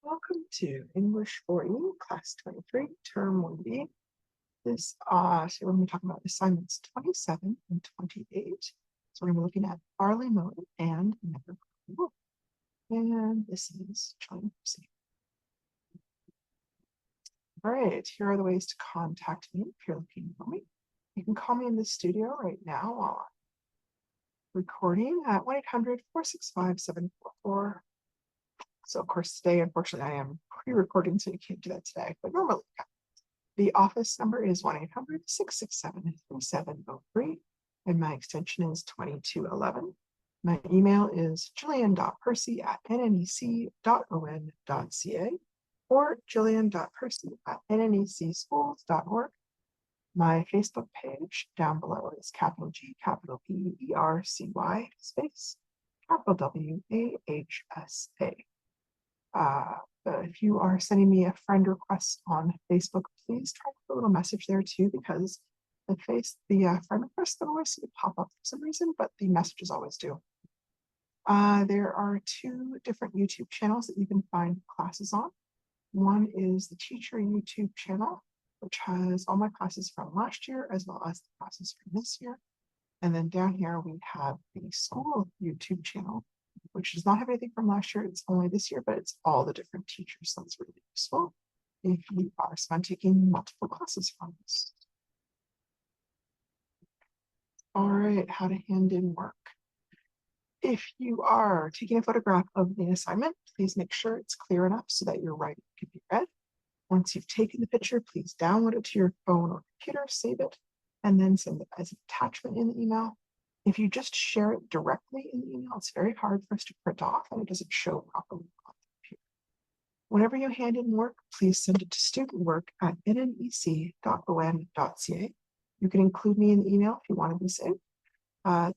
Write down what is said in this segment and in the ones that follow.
Welcome to English for You, Class 23, Term 1B. So we're going to be talking about assignments 27 and 28. So we're going to be looking at Farley Mowatt and Never Crossing. And this is John Percy. All right, here are the ways to contact me if you're looking for me. You can call me in the studio right now while I'm recording at 1-800-465-744. So of course today, unfortunately, I am pre-recording, so you can't do that today, but normally the office number is 1-800-667-3703, and my extension is 2211. My email is jillian.percy@nnec.on.ca or jillian.percy@nnecschools.org. My Facebook page down below is capital G, capital P, ERCY, space, capital W, AHSA. If you are sending me a friend request on Facebook, please try to put a little message there too, because the friend request don't always seem to pop up for some reason, but the messages always do. There are two different YouTube channels that you can find classes on. One is the teacher YouTube channel, which has all my classes from last year as well as the classes from this year. And then down here we have the school YouTube channel, which does not have anything from last year. It's only this year, but it's all the different teachers. So it's really useful if you are taking multiple classes from this. All right, how to hand in work. If you are taking a photograph of the assignment, please make sure it's clear enough so that your writing can be read. Once you've taken the picture, please download it to your phone or computer, save it, and then send it as an attachment in the email. If you just share it directly in the email, it's very hard for us to print off and it doesn't show properly on the computer. Whenever you hand in work, please send it to studentwork@nnec.on.ca. You can include me in the email if you want to be saved.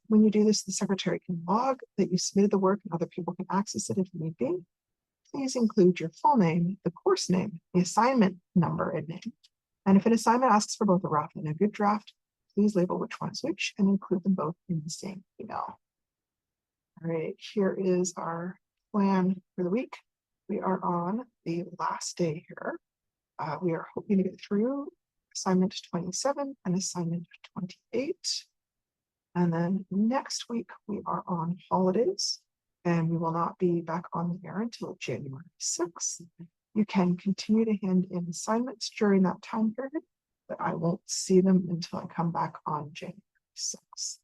When you do this, the secretary can log that you submitted the work and other people can access it if need be. Please include your full name, the course name, the assignment number and name. And if an assignment asks for both a rough and a good draft, please label which one is which and include them both in the same email. All right, here is our plan for the week. We are on the last day here. We are hoping to get through assignment 27 and assignment 28. And then next week we are on holidays and we will not be back on the air until January 6th. You can continue to hand in assignments during that time period, but I won't see them until I come back on January 6th.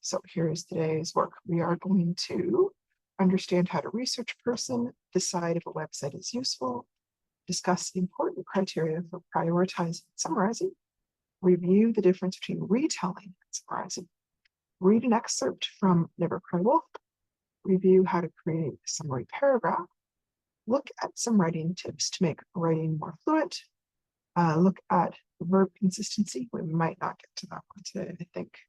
So here's today's work. We are going to understand how to research a person, decide if a website is useful, discuss important criteria for prioritizing and summarizing, review the difference between retelling and summarizing, read an excerpt from Never Cry Wolf, review how to create a summary paragraph, look at some writing tips to make writing more fluent, look at verb consistency. We might not get to that one today. I think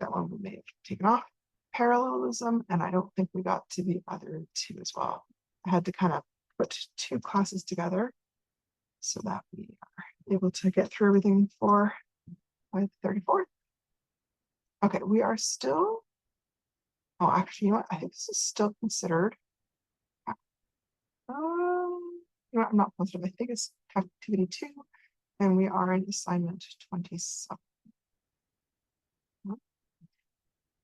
that one we may have taken off. Parallelism, and I don't think we got to the other two as well. I had to kind of put two classes together so that we are able to get through everything for the 34th. Okay, we are still, oh, actually, you know what? I think this is still considered, you know what? I'm not positive. I think it's activity 2, and we are in assignment 27.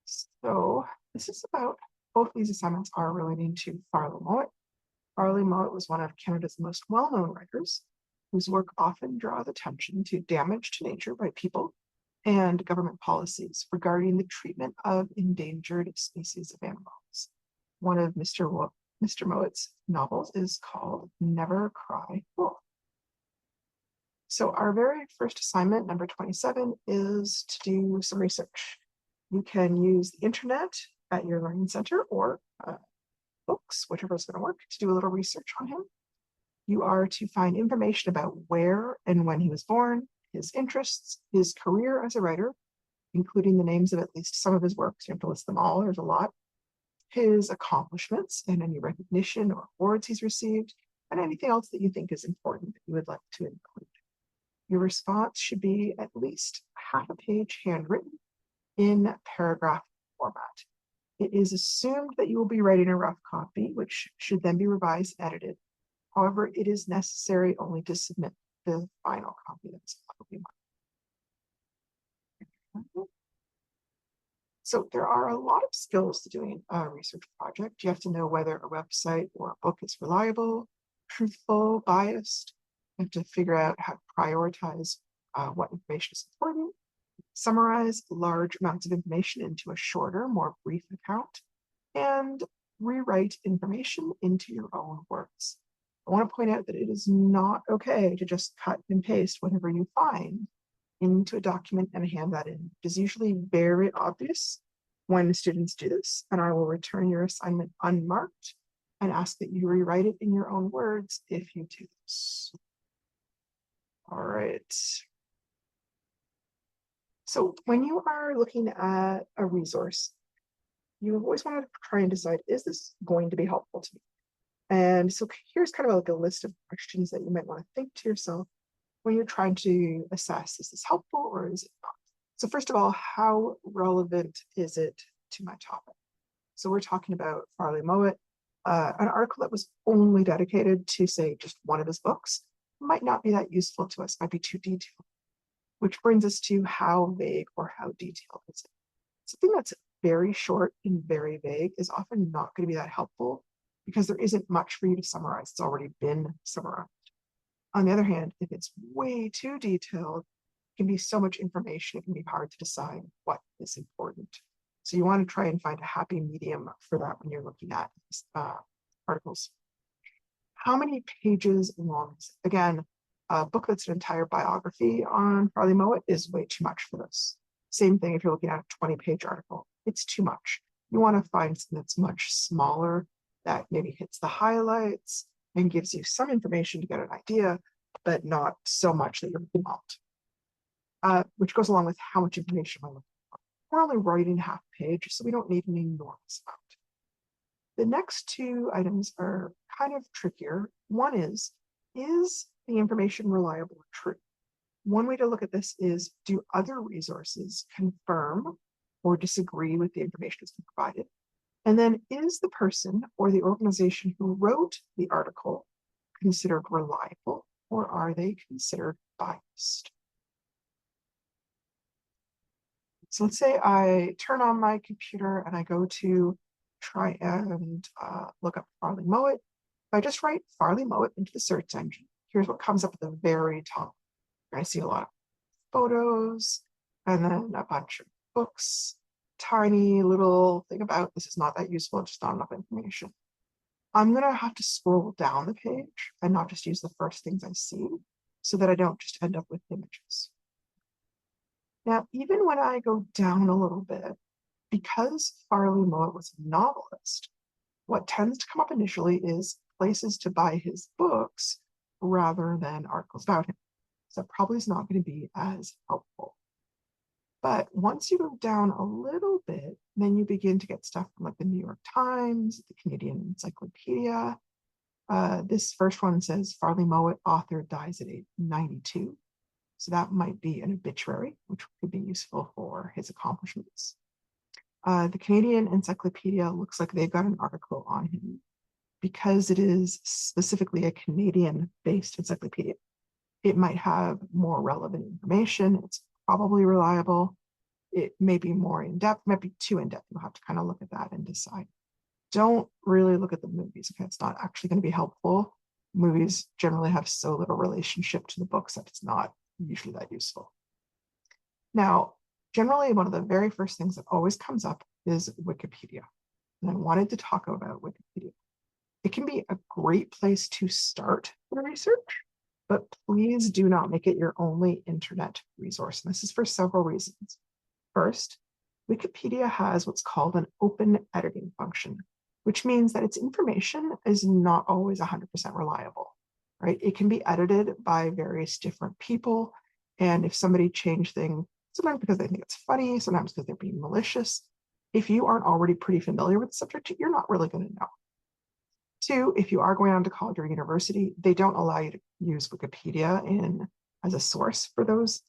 So this is about, both these assignments are relating to Farley Mowatt. Farley Mowatt was one of Canada's most well-known writers, whose work often draws attention to damage to nature by people and government policies regarding the treatment of endangered species of animals. One of Mr. Mowatt's novels is called Never Cry Wolf. So our very first assignment, number 27, is to do some research. You can use the internet at your learning center or books, whichever is going to work, to do a little research on him. You are to find information about where and when he was born, his interests, his career as a writer, including the names of at least some of his works. You have to list them all, there's a lot. His accomplishments and any recognition or awards he's received, and anything else that you think is important that you would like to include. Your response should be at least half a page handwritten in paragraph format. It is assumed that you will be writing a rough copy, which should then be revised and edited. However, it is necessary only to submit the final copy. That's So there are a lot of skills to doing a research project. You have to know whether a website or a book is reliable, truthful, biased. You have to figure out how to prioritize what information is important, summarize large amounts of information into a shorter, more brief account, and rewrite information into your own words. I want to point out that it is not okay to just cut and paste whatever you find into a document and hand that in. It is usually very obvious when students do this, and I will return your assignment unmarked and ask that you rewrite it in your own words if you do this. All right. So when you are looking at a resource, you always want to try and decide, is this going to be helpful to me? And so here's kind of like a list of questions that you might want to think to yourself when you're trying to assess, is this helpful or is it not? So first of all, how relevant is it to my topic? So we're talking about Farley Mowatt, an article that was only dedicated to, say, just one of his books might not be that useful to us, might be too detailed, which brings us to how vague or how detailed is it? Something that's very short and very vague is often not going to be that helpful because there isn't much for you to summarize. It's already been summarized. On the other hand, if it's way too detailed, it can be so much information, it can be hard to decide what is important. So you want to try and find a happy medium for that when you're looking at articles. How many pages long is it? Again, a book that's an entire biography on Farley Mowatt is way too much for this. Same thing if you're looking at a 20-page article, it's too much. You want to find something that's much smaller, that maybe hits the highlights and gives you some information to get an idea, but not so much that you're overwhelmed. Which goes along with how much information am I looking for. We're only writing half a page, so we don't need an enormous amount. The next two items are kind of trickier. One is the information reliable or true? One way to look at this is, do other resources confirm or disagree with the information that's been provided? And then, is the person or the organization who wrote the article considered reliable, or are they considered biased? So let's say I turn on my computer and I go to try and look up Farley Mowatt. If I just write Farley Mowatt into the search engine, here's what comes up at the very top. I see a lot of photos and then a bunch of books, tiny little thing about this is not that useful, just not enough information. I'm going to have to scroll down the page and not just use the first things I see so that I don't just end up with images. Now, even when I go down a little bit, because Farley Mowatt was a novelist, what tends to come up initially is places to buy his books rather than articles about him. So that probably is not going to be as helpful. But once you go down a little bit, then you begin to get stuff from like the New York Times, the Canadian Encyclopedia. This first one says Farley Mowatt, author, dies at age 92. So that might be an obituary, which could be useful for his accomplishments. The Canadian Encyclopedia looks like they've got an article on him because it is specifically a Canadian-based encyclopedia. It might have more relevant information. It's probably reliable. It may be more in-depth, might be too in-depth. You'll have to kind of look at that and decide. Don't really look at the movies. Okay, it's not actually going to be helpful. Movies generally have so little relationship to the books that it's not usually that useful. Now, generally, one of the very first things that always comes up is Wikipedia. And I wanted to talk about Wikipedia. It can be a great place to start your research, but please do not make it your only internet resource. And this is for several reasons. First, Wikipedia has what's called an open editing function, which means that its information is not always 100% reliable, right? It can be edited by various different people. And if somebody changed things, sometimes because they think it's funny, sometimes because they're being malicious, if you aren't already pretty familiar with the subject, you're not really going to know. Two, if you are going on to college or university, they don't allow you to use Wikipedia as a source for those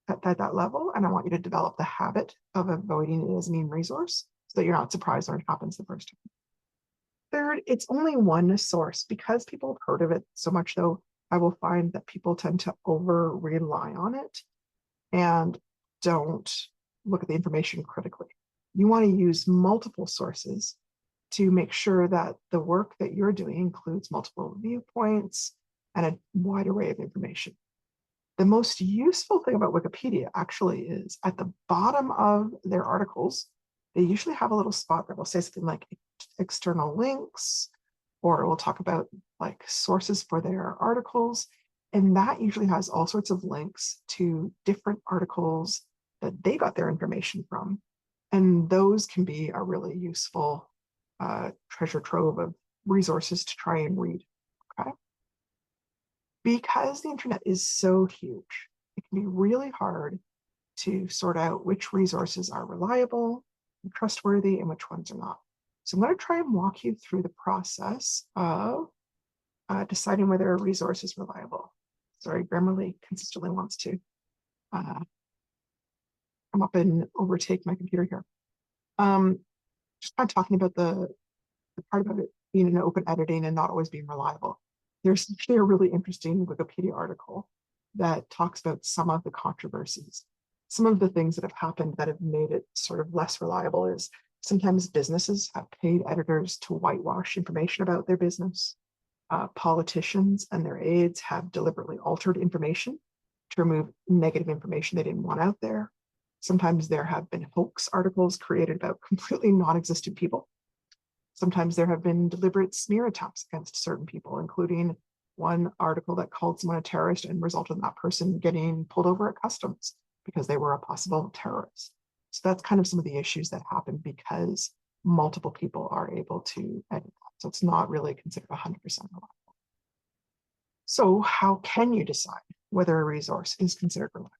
at that level. And I want you to develop the habit of avoiding it as a main resource. so that you're not surprised when it happens the first time. Third, it's only one source. Because people have heard of it so much, though, I will find that people tend to over rely on it and don't look at the information critically. You want to use multiple sources to make sure that the work that you're doing includes multiple viewpoints and a wide array of information. The most useful thing about Wikipedia actually is at the bottom of their articles, they usually have a little spot that will say something like external links, or it will talk about like sources for their articles. And that usually has all sorts of links to different articles that they got their information from. And those can be a really useful treasure trove of resources to try and read. Okay. Because the internet is so huge, it can be really hard to sort out which resources are reliable and trustworthy and which ones are not. So I'm going to try and walk you through the process of deciding whether a resource is reliable. Sorry, Grammarly consistently wants to come up and overtake my computer here. Just kind of talking about the part about it being an open editing and not always being reliable. There's actually a really interesting Wikipedia article that talks about some of the controversies. Some of the things that have happened that have made it sort of less reliable is sometimes businesses have paid editors to whitewash information about their business. Politicians and their aides have deliberately altered information to remove negative information they didn't want out there. Sometimes there have been hoax articles created about completely non-existent people. Sometimes there have been deliberate smear attacks against certain people, including one article that called someone a terrorist and resulted in that person getting pulled over at customs because they were a possible terrorist. So that's kind of some of the issues that happen because multiple people are able to edit that. So it's not really considered 100% reliable. So how can you decide whether a resource is considered reliable?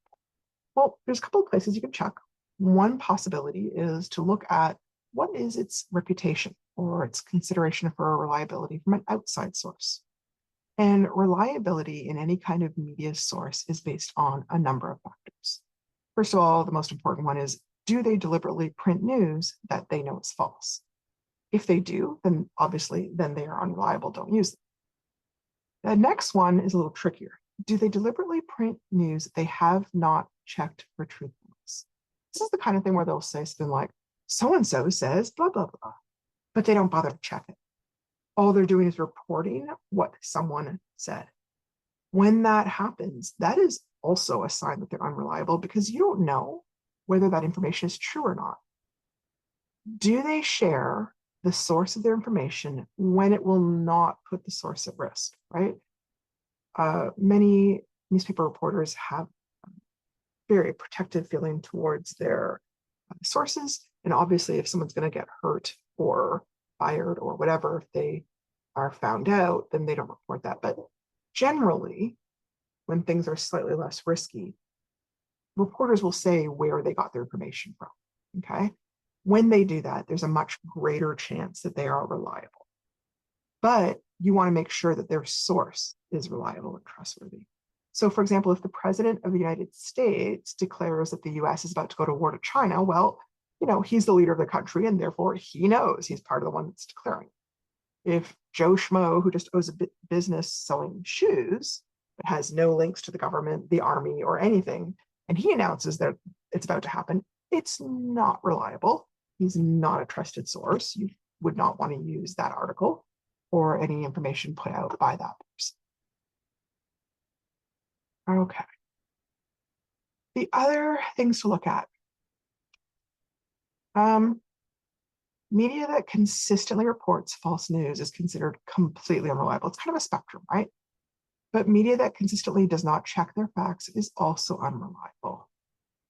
Well, there's a couple of places you can check. One possibility is to look at what is its reputation or its consideration for reliability from an outside source. And reliability in any kind of media source is based on a number of factors. First of all, the most important one is, do they deliberately print news that they know is false? If they do, then obviously, then they are unreliable, don't use them. The next one is a little trickier. Do they deliberately print news that they have not checked for truthfulness? This is the kind of thing where they'll say something like, so-and-so says blah, blah, blah, but they don't bother to check it. All they're doing is reporting what someone said. When that happens, that is also a sign that they're unreliable because you don't know whether that information is true or not. Do they share the source of their information when it will not put the source at risk, right? Many newspaper reporters have a very protective feeling towards their sources. And obviously, if someone's going to get hurt or fired or whatever, if they are found out, then they don't report that. But generally, when things are slightly less risky, reporters will say where they got their information from, okay? When they do that, there's a much greater chance that they are reliable. But you want to make sure that their source is reliable and trustworthy. So, for example, if the president of the United States declares that the US is about to go to war to China, well, you know, he's the leader of the country and therefore he knows he's part of the one that's declaring. If Joe Schmo, who just owns a business selling shoes, but has no links to the government, the army, or anything, and he announces that it's about to happen, it's not reliable. He's not a trusted source. You would not want to use that article or any information put out by that person. Okay. The other things to look at. Media that consistently reports false news is considered completely unreliable. It's kind of a spectrum, right? But media that consistently does not check their facts is also unreliable.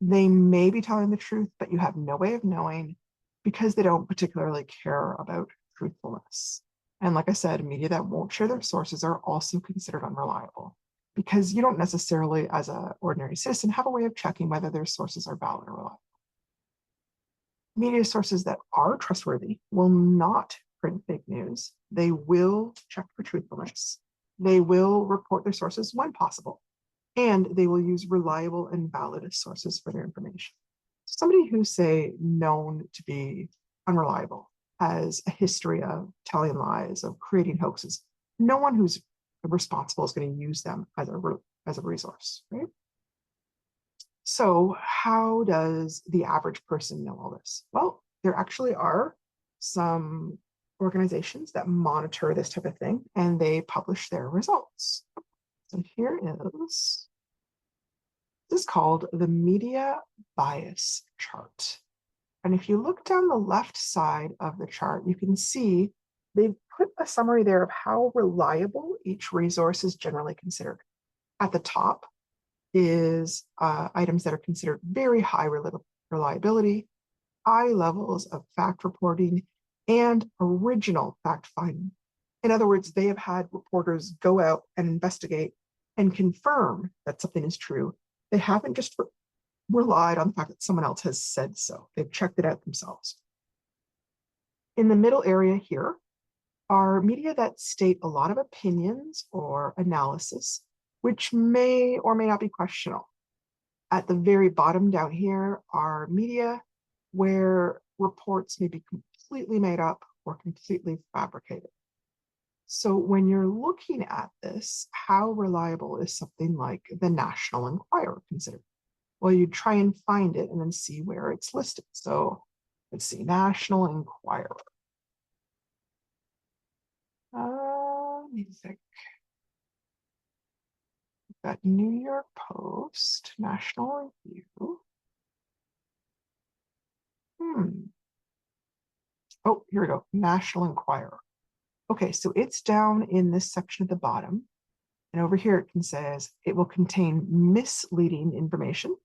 They may be telling the truth, but you have no way of knowing because they don't particularly care about truthfulness. And like I said, media that won't share their sources are also considered unreliable because you don't necessarily, as an ordinary citizen, have a way of checking whether their sources are valid or reliable. Media sources that are trustworthy will not print fake news. They will check for truthfulness. They will report their sources when possible, and they will use reliable and valid sources for their information. Somebody who's, say, known to be unreliable, has a history of telling lies, of creating hoaxes. No one who's responsible is going to use them as a resource, right? So how does the average person know all this? Well, there actually are some organizations that monitor this type of thing, and they publish their results. So here is, this is called the media bias chart. And if you look down the left side of the chart, you can see they've put a summary there of how reliable each resource is generally considered. At the top is items that are considered very high reliability, high levels of fact reporting, and original fact finding. In other words, they have had reporters go out and investigate and confirm that something is true. They haven't just relied on the fact that someone else has said so. They've checked it out themselves. In the middle area here are media that state a lot of opinions or analysis, which may or may not be questionable. At the very bottom down here are media where reports may be completely made up or completely fabricated. So when you're looking at this, how reliable is something like the National Enquirer considered? Well, you try and find it and then see where it's listed. So let's see, National Enquirer. Let me think. We've got New York Post, National Review. Oh, here we go, National Enquirer. Okay, so it's down in this section at the bottom. And over here it says it will contain misleading information,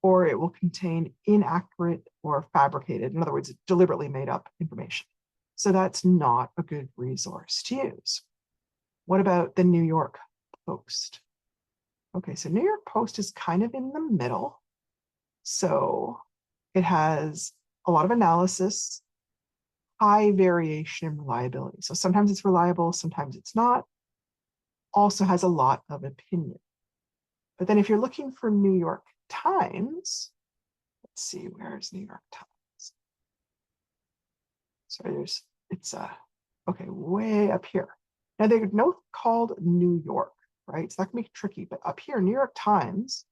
or it will contain inaccurate or fabricated, in other words, deliberately made up information. So that's not a good resource to use. What about the New York Post? Okay, so New York Post is kind of in the middle. So it has a lot of analysis, high variation in reliability. So sometimes it's reliable, sometimes it's not. Also has a lot of opinion. But then if you're looking for New York Times, let's see, where's New York Times? So it's okay, way up here. Now they're not called New York, right? So that can be tricky, but up here, New York Times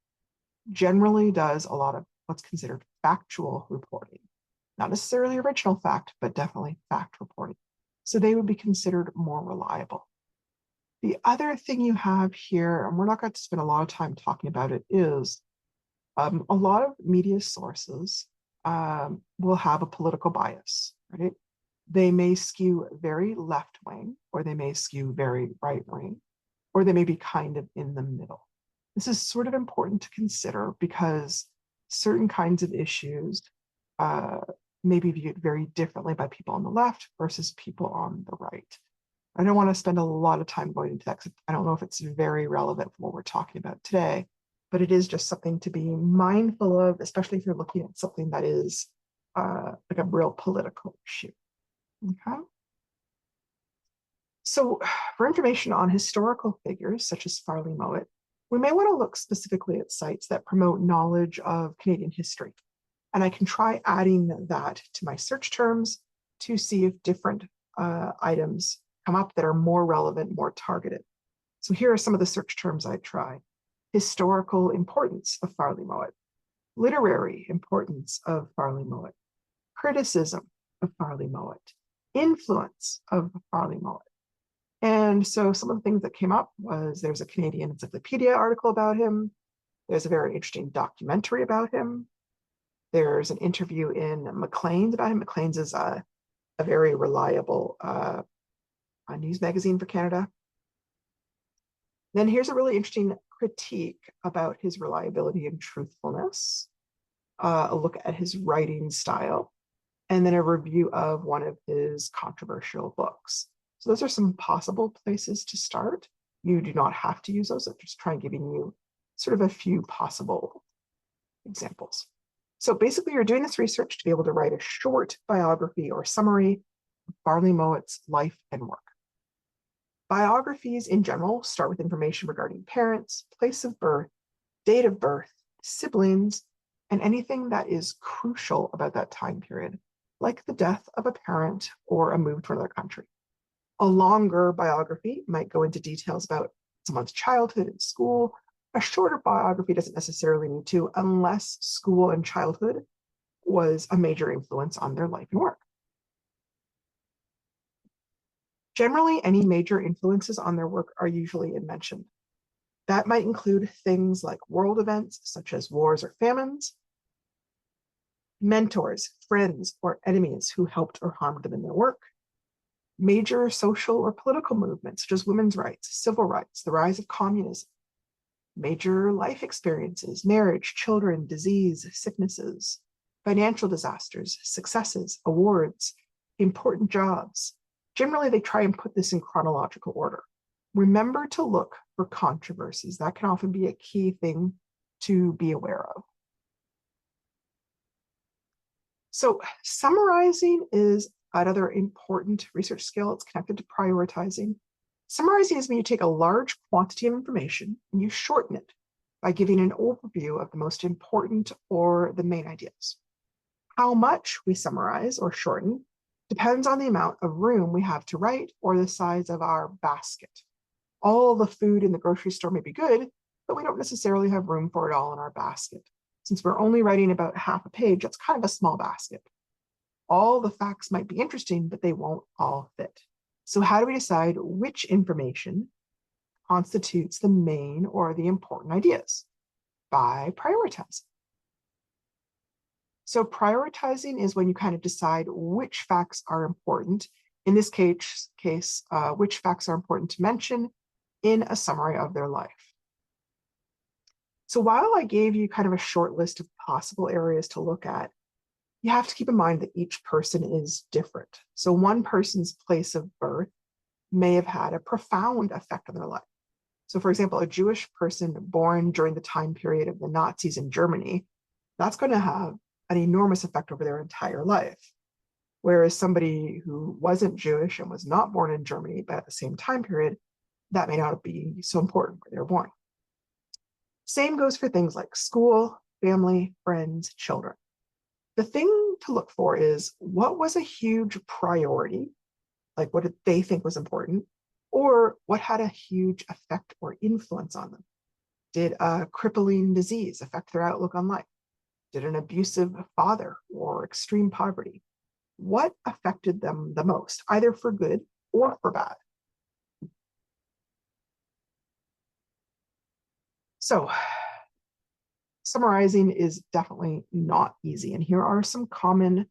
generally does a lot of what's considered factual reporting. Not necessarily original fact, but definitely fact reporting. So they would be considered more reliable. The other thing you have here, and we're not going to spend a lot of time talking about it, is a lot of media sources will have a political bias, right? They may skew very left-wing, or they may skew very right-wing, or they may be kind of in the middle. This is sort of important to consider because certain kinds of issues may be viewed very differently by people on the left versus people on the right. I don't want to spend a lot of time going into that because I don't know if it's very relevant for what we're talking about today, but it is just something to be mindful of, especially if you're looking at something that is like a real political issue. Okay. So for information on historical figures such as Farley Mowatt, we may want to look specifically at sites that promote knowledge of Canadian history. And I can try adding that to my search terms to see if different items come up that are more relevant, more targeted. So here are some of the search terms I tried. Historical importance of Farley Mowatt, literary importance of Farley Mowatt, criticism of Farley Mowatt, influence of Farley Mowatt. And so some of the things that came up was there's a Canadian Encyclopedia article about him. There's a very interesting documentary about him. There's an interview in Maclean's about him. Maclean's is a very reliable news magazine for Canada. Then here's a really interesting critique about his reliability and truthfulness, a look at his writing style, and then a review of one of his controversial books. So those are some possible places to start. You do not have to use those. I'm just trying giving you sort of a few possible examples. So basically you're doing this research to be able to write a short biography or summary of Farley Mowatt's life and work. Biographies in general start with information regarding parents, place of birth, date of birth, siblings, and anything that is crucial about that time period. like the death of a parent or a move to another country. A longer biography might go into details about someone's childhood and school. A shorter biography doesn't necessarily need to, unless school and childhood was a major influence on their life and work. Generally, any major influences on their work are usually mentioned. That might include things like world events, such as wars or famines, mentors, friends, or enemies who helped or harmed them in their work, major social or political movements, such as women's rights, civil rights, the rise of communism, major life experiences, marriage, children, disease, sicknesses, financial disasters, successes, awards, important jobs. Generally, they try and put this in chronological order. Remember to look for controversies. That can often be a key thing to be aware of. So summarizing is another important research skill. It's connected to prioritizing. Summarizing is when you take a large quantity of information and you shorten it by giving an overview of the most important or the main ideas. How much we summarize or shorten depends on the amount of room we have to write or the size of our basket. All the food in the grocery store may be good, but we don't necessarily have room for it all in our basket. Since we're only writing about half a page, that's kind of a small basket. All the facts might be interesting, but they won't all fit. So how do we decide which information constitutes the main or the important ideas? By prioritizing. So prioritizing is when you kind of decide which facts are important. In this case, which facts are important to mention in a summary of their life. So while I gave you kind of a short list of possible areas to look at, you have to keep in mind that each person is different. So one person's place of birth may have had a profound effect on their life. So for example, a Jewish person born during the time period of the Nazis in Germany, that's going to have an enormous effect over their entire life. Whereas somebody who wasn't Jewish and was not born in Germany, but at the same time period, that may not be so important where they were born. Same goes for things like school, family, friends, children. The thing to look for is what was a huge priority, like what did they think was important, or what had a huge effect or influence on them. Did a crippling disease affect their outlook on life? Did an abusive father or extreme poverty? What affected them the most, either for good or for bad? So summarizing is definitely not easy. And here are some common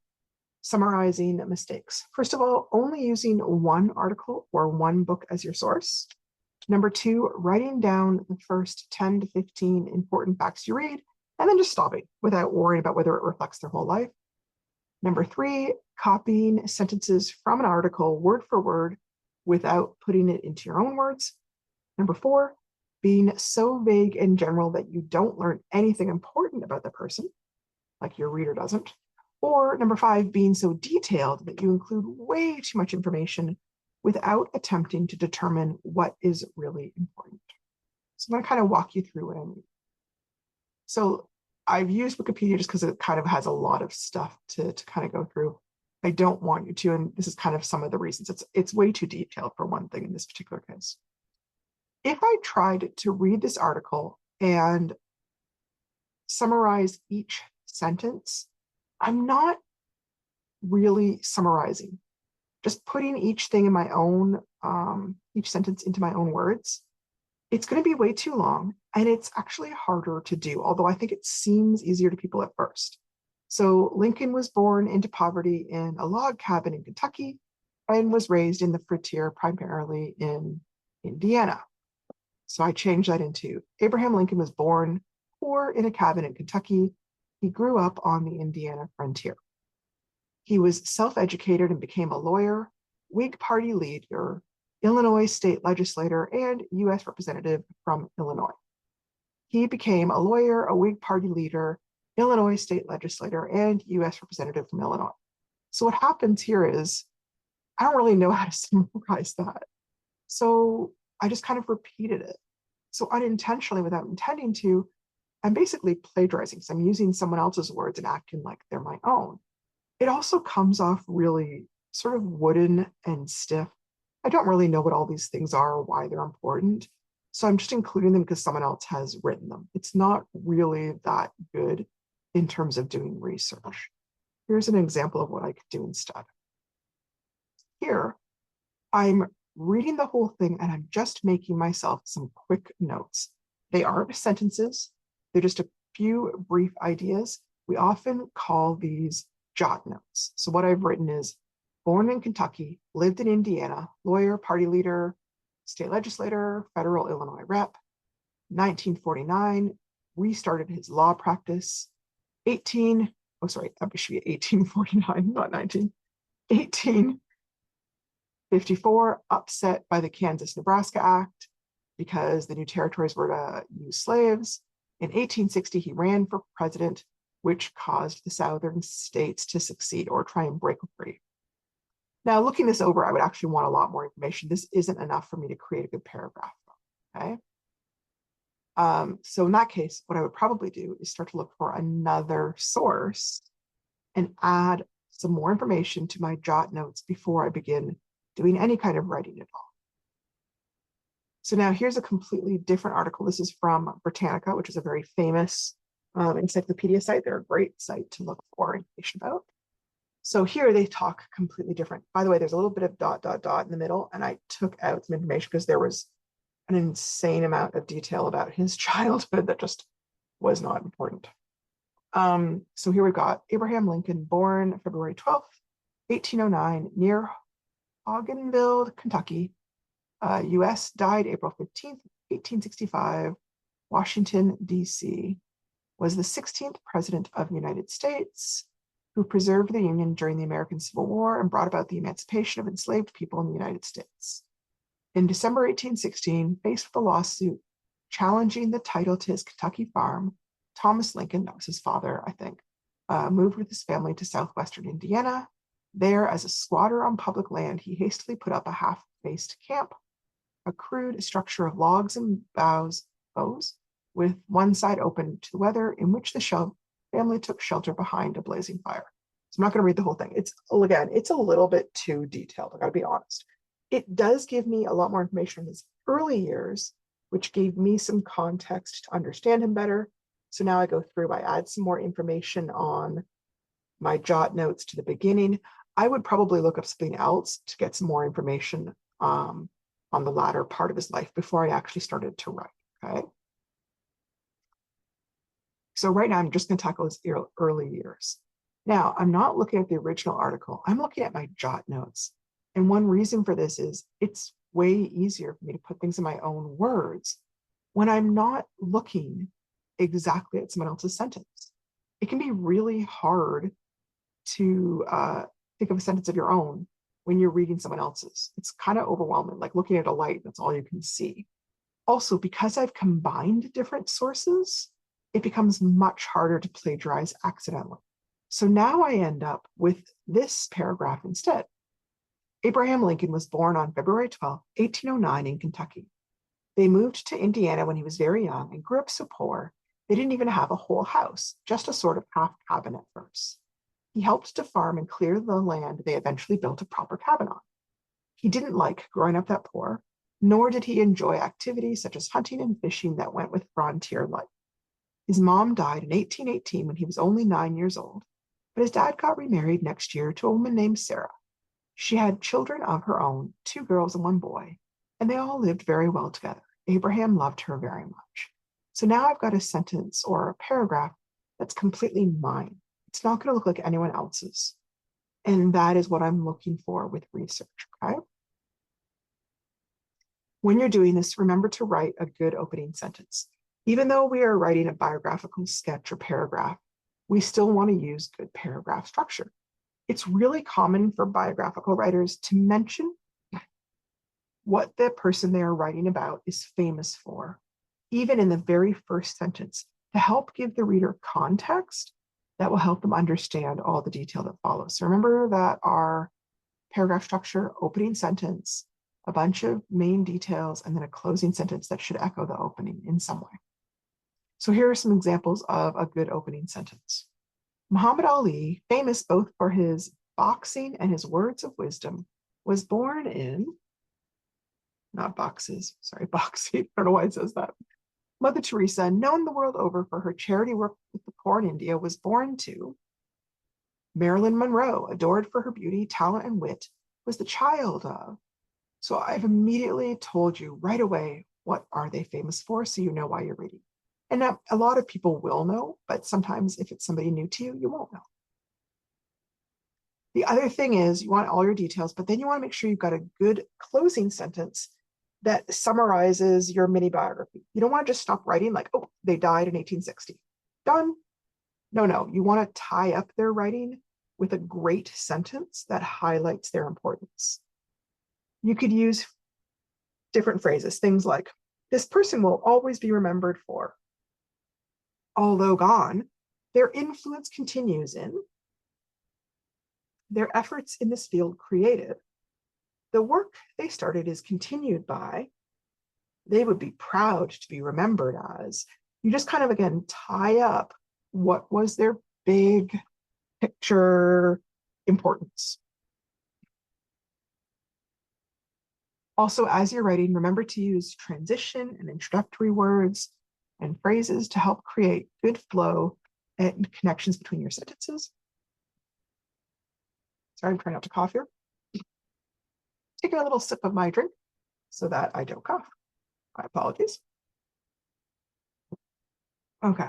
summarizing mistakes. First of all, only using one article or one book as your source. Number two, writing down the first 10 to 15 important facts you read, and then just stopping without worrying about whether it reflects their whole life. Number three, copying sentences from an article word for word without putting it into your own words. Number four, being so vague and general that you don't learn anything important about the person, like your reader doesn't. Or number five, being so detailed that you include way too much information without attempting to determine what is really important. So I'm going to kind of walk you through what I mean. So I've used Wikipedia just because it kind of has a lot of stuff to kind of go through. I don't want you to, and this is kind of some of the reasons. It's way too detailed for one thing in this particular case. If I tried to read this article and summarize each sentence, I'm not really summarizing. Just putting each thing in my own, each sentence into my own words, it's going to be way too long, and it's actually harder to do, although I think it seems easier to people at first. So Lincoln was born into poverty in a log cabin in Kentucky and was raised in the frontier, primarily in Indiana. So I changed that into Abraham Lincoln was born poor in a cabin in Kentucky. He grew up on the Indiana frontier. He was self-educated and became a lawyer, Whig Party leader, Illinois state legislator, and U.S. representative from Illinois. He became a lawyer, a Whig Party leader, Illinois state legislator, and U.S. representative from Illinois. So what happens here is, I don't really know how to summarize that. So I just kind of repeated it. So unintentionally, without intending to, I'm basically plagiarizing. So I'm using someone else's words and acting like they're my own. It also comes off really sort of wooden and stiff. I don't really know what all these things are or why they're important. So I'm just including them because someone else has written them. It's not really that good in terms of doing research. Here's an example of what I could do instead. Here, I'm reading the whole thing and I'm just making myself some quick notes. They aren't sentences, they're just a few brief ideas. We often call these jot notes. So what I've written is born in Kentucky, lived in Indiana, lawyer, party leader, state legislator, federal Illinois rep, 1949, restarted his law practice, 18, oh, sorry, that should be 1849, not 19, 1854, upset by the Kansas-Nebraska Act because the new territories were to use slaves. In 1860, he ran for president, which caused the southern states to succeed or try and break free. Now, looking this over, I would actually want a lot more information. This isn't enough for me to create a good paragraph, okay? So in that case, what I would probably do is start to look for another source and add some more information to my jot notes before I begin doing any kind of writing at all. So now here's a completely different article. This is from Britannica, which is a very famous encyclopedia site. They're a great site to look for information about. So here they talk completely different. By the way, there's a little bit of ... in the middle, and I took out some information because there was an insane amount of detail about his childhood that just was not important. So here we've got Abraham Lincoln, born February 12th, 1809, near Ogdenville, Kentucky, US, died April 15th, 1865, Washington, D.C., was the 16th president of the United States, who preserved the Union during the American Civil War and brought about the emancipation of enslaved people in the United States. In December 1816, faced with a lawsuit challenging the title to his Kentucky farm, Thomas Lincoln, that was his father, I think, moved with his family to southwestern Indiana. There, as a squatter on public land, he hastily put up a half-faced camp, a crude structure of logs and bows, with one side open to the weather, in which the family took shelter behind a blazing fire. So I'm not going to read the whole thing. It's a little bit too detailed. I got to be honest. It does give me a lot more information on his early years, which gave me some context to understand him better. So now I go through, I add some more information on my jot notes to the beginning. I would probably look up something else to get some more information on the latter part of his life before I actually started to write, okay? So right now I'm just going to tackle his early years. Now, I'm not looking at the original article. I'm looking at my jot notes. And one reason for this is it's way easier for me to put things in my own words when I'm not looking exactly at someone else's sentence. It can be really hard to think of a sentence of your own when you're reading someone else's. It's kind of overwhelming, like looking at a light, that's all you can see. Also, because I've combined different sources, it becomes much harder to plagiarize accidentally. So now I end up with this paragraph instead. Abraham Lincoln was born on February 12, 1809 in Kentucky. They moved to Indiana when he was very young and grew up so poor, they didn't even have a whole house, just a sort of half cabin at first. He helped to farm and clear the land they eventually built a proper cabin on. He didn't like growing up that poor, nor did he enjoy activities such as hunting and fishing that went with frontier life. His mom died in 1818 when he was only 9 years old, but his dad got remarried next year to a woman named Sarah. She had children of her own, 2 girls and 1 boy, and they all lived very well together. Abraham loved her very much. So now I've got a sentence or a paragraph that's completely mine. It's not going to look like anyone else's. And that is what I'm looking for with research, okay? When you're doing this, remember to write a good opening sentence. Even though we are writing a biographical sketch or paragraph, we still want to use good paragraph structure. It's really common for biographical writers to mention what the person they are writing about is famous for, even in the very first sentence, to help give the reader context that will help them understand all the detail that follows. So remember that our paragraph structure, opening sentence, a bunch of main details, and then a closing sentence that should echo the opening in some way. So here are some examples of a good opening sentence. Muhammad Ali, famous both for his boxing and his words of wisdom, was born in, not boxes, sorry, boxing. I don't know why it says that. Mother Teresa, known the world over for her charity work with the poor in India, was born to. Marilyn Monroe, adored for her beauty, talent, and wit, was the child of. So I've immediately told you right away, what are they famous for? So you know why you're reading. And a lot of people will know, but sometimes if it's somebody new to you, you won't know. The other thing is you want all your details, but then you want to make sure you've got a good closing sentence that summarizes your mini biography. You don't want to just stop writing like, oh, they died in 1860. Done. No. You want to tie up their writing with a great sentence that highlights their importance. You could use different phrases, things like, this person will always be remembered for. Although gone, their influence continues in. Their efforts in this field created. The work they started is continued by. They would be proud to be remembered as. You just kind of, again, tie up what was their big picture importance. Also, as you're writing, remember to use transition and introductory words and phrases to help create good flow and connections between your sentences. Sorry, I'm trying not to cough here. Taking a little sip of my drink so that I don't cough. My apologies. Okay.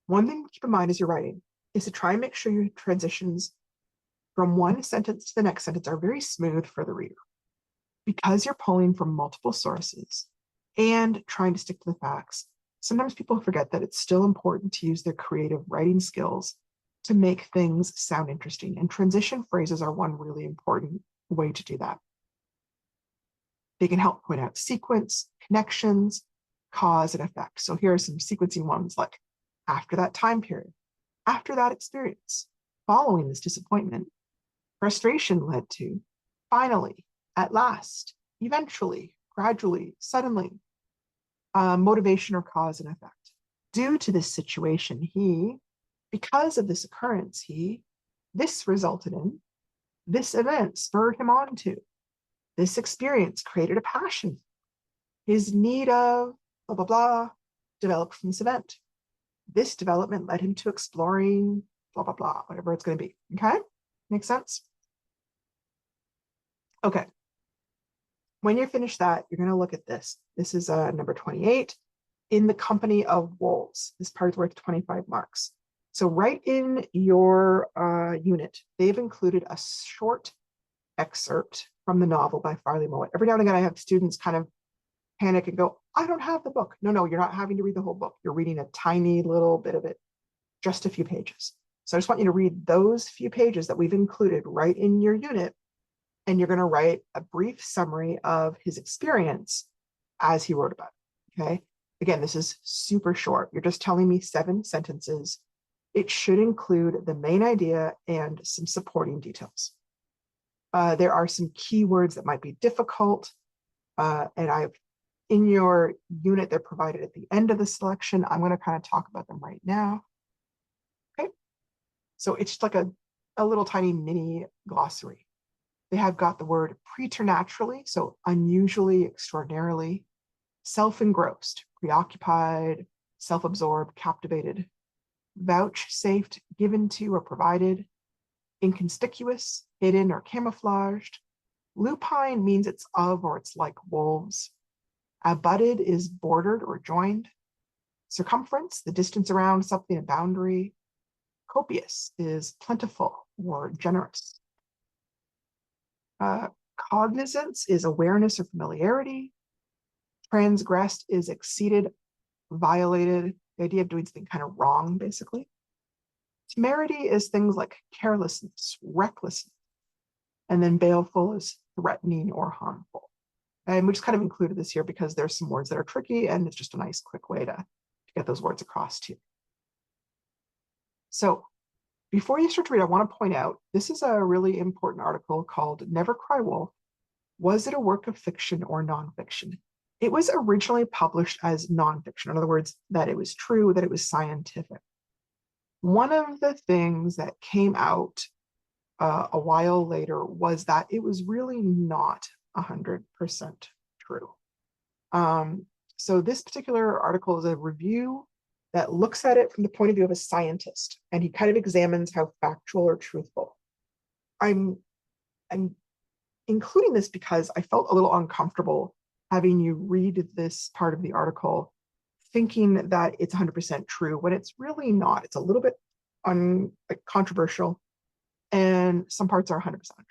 One thing to keep in mind as you're writing is to try and make sure your transitions from one sentence to the next sentence are very smooth for the reader. Because you're pulling from multiple sources and trying to stick to the facts, sometimes people forget that it's still important to use their creative writing skills to make things sound interesting. And transition phrases are one really important way to do that. They can help point out sequence, connections, cause, and effect. So here are some sequencing ones like, after that time period, after that experience, following this disappointment, frustration led to, finally, at last, eventually, gradually, suddenly, motivation or cause and effect. Due to this situation, because of this occurrence, this resulted in, this event spurred him on to, this experience created a passion. His need of blah, blah, blah, developed from this event. This development led him to exploring blah, blah, blah, whatever it's going to be. Okay? Make sense? Okay. When you're finished that, you're going to look at this. This is number 28. In the company of wolves. This part's worth 25 marks. So right in your unit, they've included a short excerpt from the novel by Farley Mowatt. Every now and again, I have students kind of panic and go, I don't have the book. No, you're not having to read the whole book. You're reading a tiny little bit of it, just a few pages. So I just want you to read those few pages that we've included right in your unit, and you're going to write a brief summary of his experience as he wrote about it, okay? Again, this is super short. You're just telling me 7 sentences. It should include the main idea and some supporting details. There are some keywords that might be difficult, and in your unit, they're provided at the end of the selection. I'm going to kind of talk about them right now. Okay, so it's just like a little tiny mini glossary. They have got the word preternaturally, so unusually, extraordinarily, self-engrossed, preoccupied, self-absorbed, captivated, vouchsafed, given to, or provided, inconspicuous, hidden, or camouflaged. Lupine means it's of or it's like wolves. Abutted is bordered or joined. Circumference, the distance around something, a boundary. Copious is plentiful or generous. Cognizance is awareness or familiarity. Transgressed is exceeded, violated, the idea of doing something kind of wrong, basically. Temerity is things like carelessness, recklessness. And then baleful is threatening or harmful. And we just kind of included this here because there's some words that are tricky, and it's just a nice, quick way to get those words across to you. So before you start to read, I want to point out, this is a really important article called Never Cry Wolf. Was it a work of fiction or nonfiction? It was originally published as nonfiction. In other words, that it was true, that it was scientific. One of the things that came out a while later was that it was really not 100% true. So this particular article is a review that looks at it from the point of view of a scientist, and he kind of examines how factual or truthful. I'm including this because I felt a little uncomfortable having you read this part of the article thinking that it's 100% true when it's really not. It's a little bit controversial, and some parts are 100% true.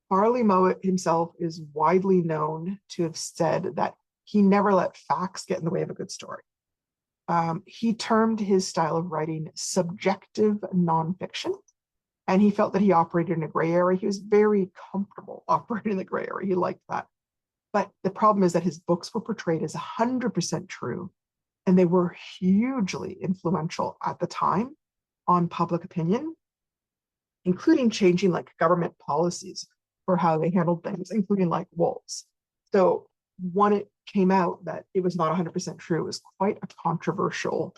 Farley Mowatt himself is widely known to have said that he never let facts get in the way of a good story. He termed his style of writing subjective nonfiction, and he felt that he operated in a gray area. He was very comfortable operating in the gray area. He liked that. But the problem is that his books were portrayed as 100% true, and they were hugely influential at the time on public opinion, including changing like government policies for how they handled things, including like wolves. So when it came out that it was not 100% true, it was quite a controversial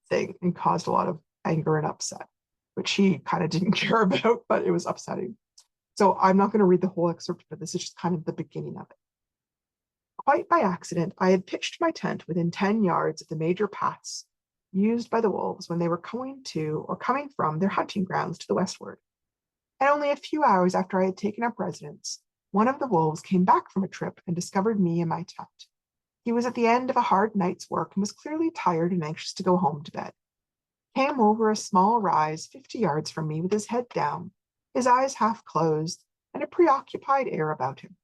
thing and caused a lot of anger and upset, which he kind of didn't care about, but it was upsetting. So I'm not going to read the whole excerpt, but this is just kind of the beginning of it. Quite by accident, I had pitched my tent within 10 yards of the major paths used by the wolves when they were going to or coming from their hunting grounds to the westward. And only a few hours after I had taken up residence, one of the wolves came back from a trip and discovered me in my tent. He was at the end of a hard night's work and was clearly tired and anxious to go home to bed. Came over a small rise 50 yards from me with his head down, his eyes half closed, and a preoccupied air about him.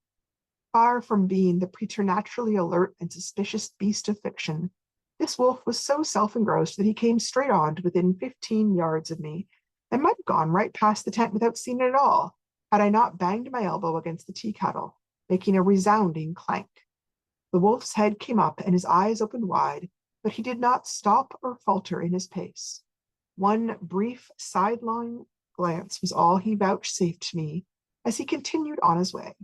Far from being the preternaturally alert and suspicious beast of fiction, this wolf was so self-engrossed that he came straight on to within 15 yards of me and might have gone right past the tent without seeing it at all, had I not banged my elbow against the tea kettle, making a resounding clank. The wolf's head came up and his eyes opened wide, but he did not stop or falter in his pace. One brief sidelong glance was all he vouchsafed to me as he continued on his way.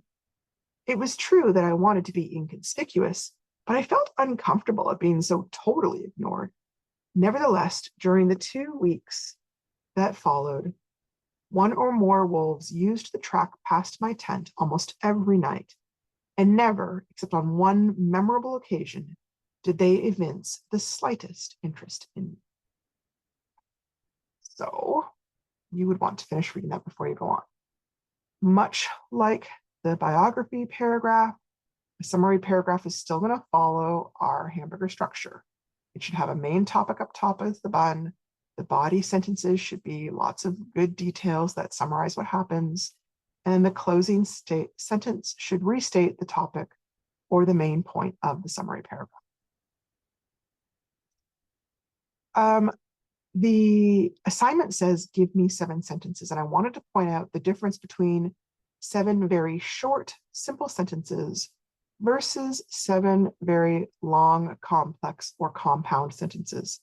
It was true that I wanted to be inconspicuous, but I felt uncomfortable at being so totally ignored. Nevertheless, during the 2 weeks that followed, one or more wolves used the track past my tent almost every night, and never, except on one memorable occasion, did they evince the slightest interest in me. So you would want to finish reading that before you go on. Much like the biography paragraph, the summary paragraph is still going to follow our hamburger structure. It should have a main topic up top as the bun. The body sentences should be lots of good details that summarize what happens. And the closing sentence should restate the topic or the main point of the summary paragraph. The assignment says, give me 7 sentences. And I wanted to point out the difference between 7 very short, simple sentences versus 7 very long, complex, or compound sentences.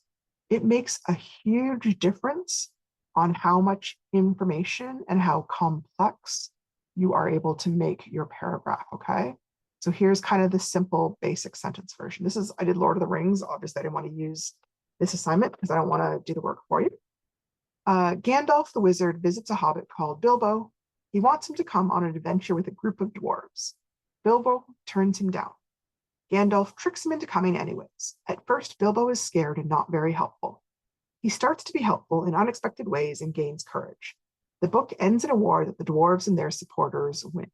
It makes a huge difference on how much information and how complex you are able to make your paragraph, okay? So here's kind of the simple basic sentence version. I did Lord of the Rings. Obviously, I didn't want to use this assignment because I don't want to do the work for you. Gandalf the wizard visits a hobbit called Bilbo. He wants him to come on an adventure with a group of dwarves. Bilbo turns him down. Gandalf tricks him into coming anyways. At first, Bilbo is scared and not very helpful. He starts to be helpful in unexpected ways and gains courage. The book ends in a war that the dwarves and their supporters win.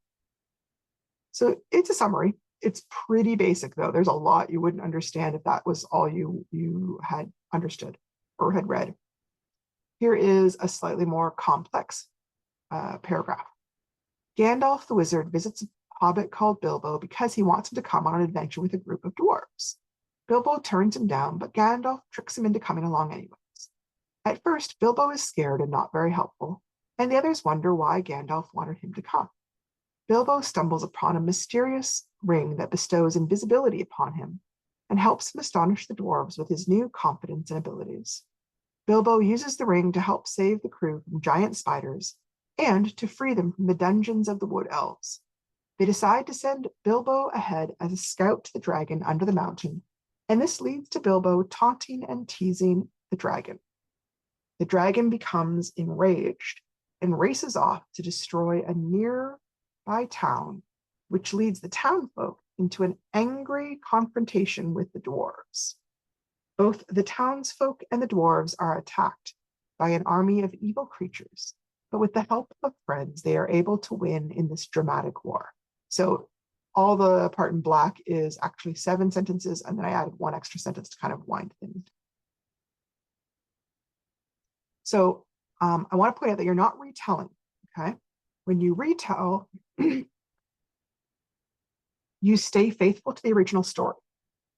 So it's a summary. It's pretty basic, though. There's a lot you wouldn't understand if that was all you had understood or had read. Here is a slightly more complex paragraph. Gandalf the wizard visits a hobbit called Bilbo because he wants him to come on an adventure with a group of dwarves. Bilbo turns him down, but Gandalf tricks him into coming along anyways. At first, Bilbo is scared and not very helpful, and the others wonder why Gandalf wanted him to come. Bilbo stumbles upon a mysterious ring that bestows invisibility upon him and helps him astonish the dwarves with his new confidence and abilities. Bilbo uses the ring to help save the crew from giant spiders and to free them from the dungeons of the wood elves. They decide to send Bilbo ahead as a scout to the dragon under the mountain, and this leads to Bilbo taunting and teasing the dragon. The dragon becomes enraged and races off to destroy a nearby town, which leads the townfolk into an angry confrontation with the dwarves. Both the townsfolk and the dwarves are attacked by an army of evil creatures, but with the help of friends, they are able to win in this dramatic war. So all the part in black is actually 7 sentences, and then I added 1 extra sentence to kind of wind things. So I want to point out that you're not retelling, okay? When you retell, you stay faithful to the original story.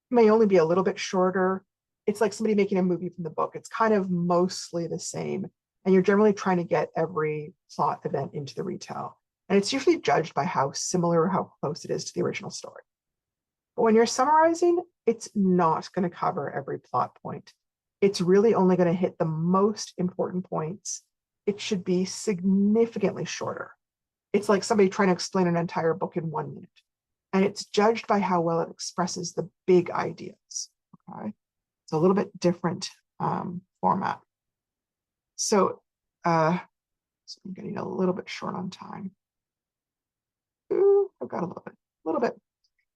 It may only be a little bit shorter. It's like somebody making a movie from the book. It's kind of mostly the same. And you're generally trying to get every plot event into the retell. And it's usually judged by how similar or how close it is to the original story. But when you're summarizing, it's not going to cover every plot point. It's really only going to hit the most important points. It should be significantly shorter. It's like somebody trying to explain an entire book in 1 minute. And it's judged by how well it expresses the big ideas. Okay, it's a little bit different format. So I'm getting a little bit short on time. Ooh, I've got a little bit.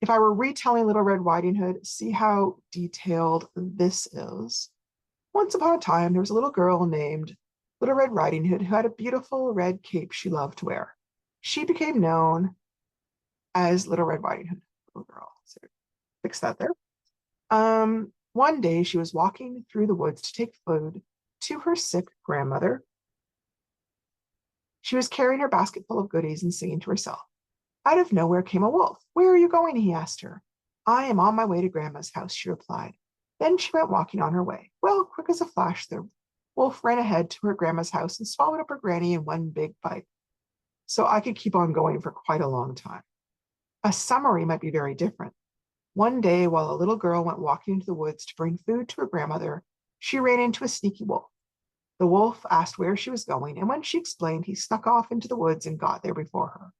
If I were retelling Little Red Riding Hood, see how detailed this is. Once upon a time, there was a little girl named Little Red Riding Hood who had a beautiful red cape she loved to wear. She became known as Little Red Riding Hood, little girl. So fix that there. One day she was walking through the woods to take food to her sick grandmother. She was carrying her basket full of goodies and singing to herself. Out of nowhere came a wolf. Where are you going? He asked her. I am on my way to Grandma's house, she replied. Then she went walking on her way. Well, quick as a flash, the wolf ran ahead to her grandma's house and swallowed up her granny in one big bite. So I could keep on going for quite a long time. A summary might be very different. One day, while a little girl went walking into the woods to bring food to her grandmother, she ran into a sneaky wolf. The wolf asked where she was going, and when she explained, he snuck off into the woods and got there before her.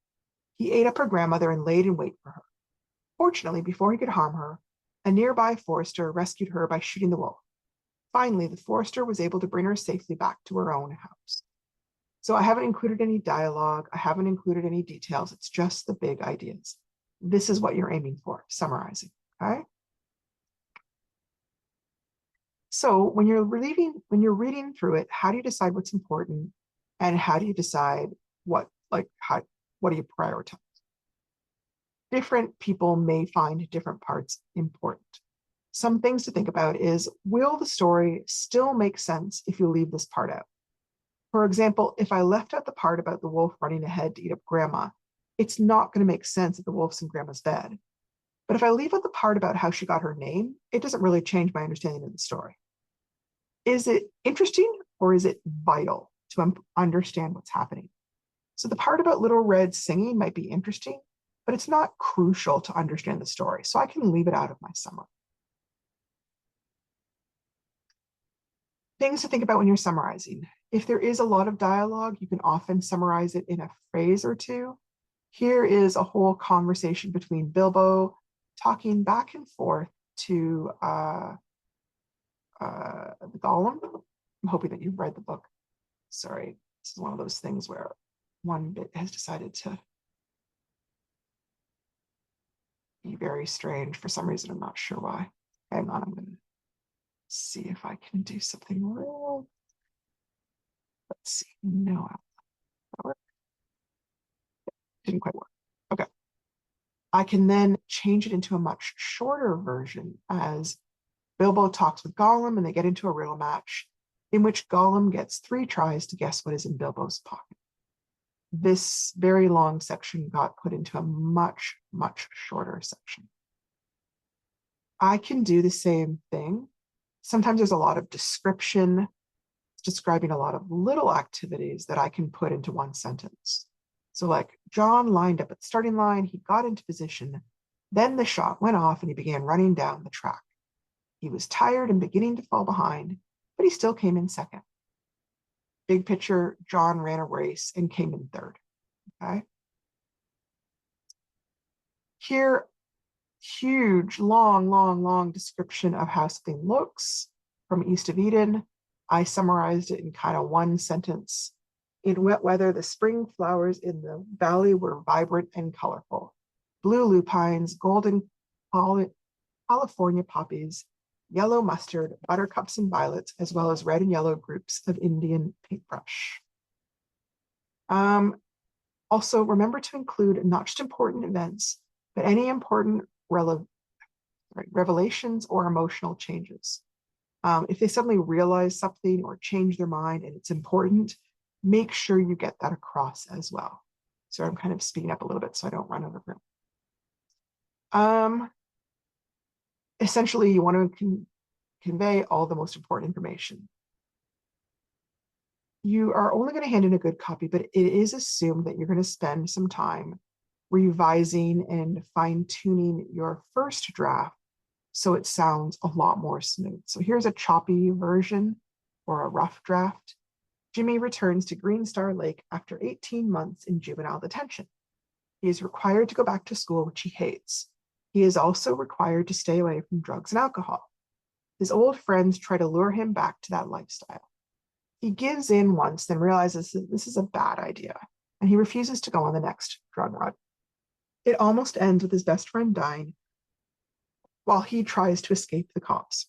He ate up her grandmother and laid in wait for her. Fortunately, before he could harm her, a nearby forester rescued her by shooting the wolf. Finally, the forester was able to bring her safely back to her own house. So I haven't included any dialogue. I haven't included any details. It's just the big ideas. This is what you're aiming for, summarizing, okay? So when you're reading through it, how do you decide what's important? And how do you decide what do you prioritize? Different people may find different parts important. Some things to think about is, will the story still make sense if you leave this part out? For example, if I left out the part about the wolf running ahead to eat up Grandma, it's not going to make sense that the wolf's in Grandma's bed. But if I leave out the part about how she got her name, it doesn't really change my understanding of the story. Is it interesting or is it vital to understand what's happening? So the part about Little Red singing might be interesting, but it's not crucial to understand the story. So I can leave it out of my summary. Things to think about when you're summarizing. If there is a lot of dialogue, you can often summarize it in a phrase or two. Here is a whole conversation between Bilbo talking back and forth to the Gollum. I'm hoping that you've read the book. Sorry, this is one of those things where one bit has decided to be very strange for some reason. I'm not sure why. Hang on, I'm going to see if I can do something real. Let's see. No, that worked. Didn't quite work. Okay. I can then change it into a much shorter version as Bilbo talks with Gollum and they get into a riddle match in which Gollum gets 3 tries to guess what is in Bilbo's pocket. This very long section got put into a much, much shorter section. I can do the same thing. Sometimes there's a lot of description describing a lot of little activities that I can put into one sentence. So like John lined up at the starting line, he got into position, then the shot went off and he began running down the track. He was tired and beginning to fall behind, but he still came in second. Big picture, John ran a race and came in third, okay? Here, huge, long description of how something looks from East of Eden. I summarized it in kind of one sentence. In wet weather, the spring flowers in the valley were vibrant and colorful. Blue lupines, golden California poppies, yellow mustard, buttercups and violets, as well as red and yellow groups of Indian paintbrush. Also, remember to include not just important events, but any important revelations or emotional changes. If they suddenly realize something or change their mind and it's important, make sure you get that across as well. So I'm kind of speeding up a little bit so I don't run out of room. Essentially, you want to convey all the most important information. You are only going to hand in a good copy, but it is assumed that you're going to spend some time revising and fine-tuning your first draft so it sounds a lot more smooth. So here's a choppy version or a rough draft. Jimmy returns to Green Star Lake after 18 months in juvenile detention. He is required to go back to school, which he hates. He is also required to stay away from drugs and alcohol. His old friends try to lure him back to that lifestyle. He gives in once, then realizes that this is a bad idea, and he refuses to go on the next drug run. It almost ends with his best friend dying while he tries to escape the cops.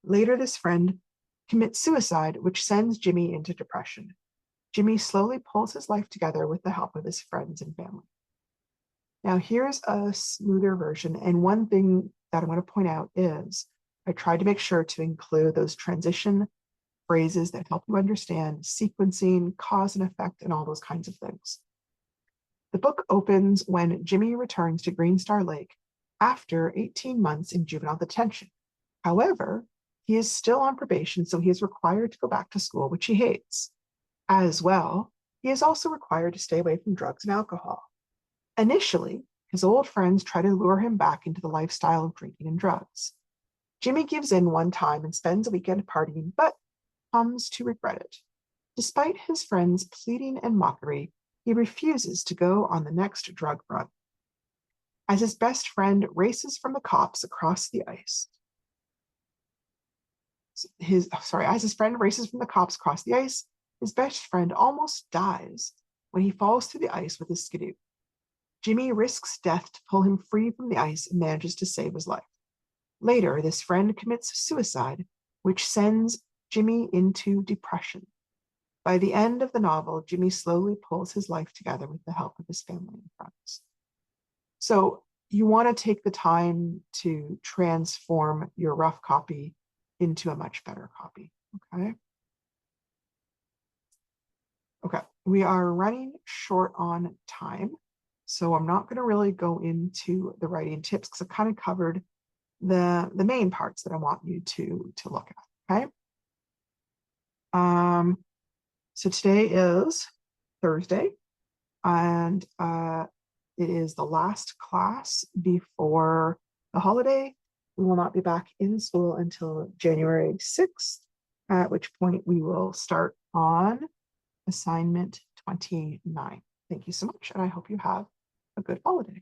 Later, this friend commits suicide, which sends Jimmy into depression. Jimmy slowly pulls his life together with the help of his friends and family. Now, here's a smoother version, and one thing that I want to point out is I tried to make sure to include those transition phrases that help you understand sequencing, cause and effect, and all those kinds of things. The book opens when Jimmy returns to Green Star Lake after 18 months in juvenile detention. However, he is still on probation, so he is required to go back to school, which he hates. As well, he is also required to stay away from drugs and alcohol. Initially, his old friends try to lure him back into the lifestyle of drinking and drugs. Jimmy gives in one time and spends a weekend partying, but comes to regret it. Despite his friends' pleading and mockery, he refuses to go on the next drug run. As his best friend races from the cops across the ice, his best friend almost dies when he falls through the ice with his skidoo. Jimmy risks death to pull him free from the ice and manages to save his life. Later, this friend commits suicide, which sends Jimmy into depression. By the end of the novel, Jimmy slowly pulls his life together with the help of his family and friends. So you want to take the time to transform your rough copy into a much better copy, okay? Okay, we are running short on time, so I'm not going to really go into the writing tips because I've kind of covered the main parts that I want you to look at, okay? So today is Thursday, and it is the last class before the holiday. We will not be back in school until January 6th, at which point we will start on assignment 29. Thank you so much, and I hope you have a good holiday.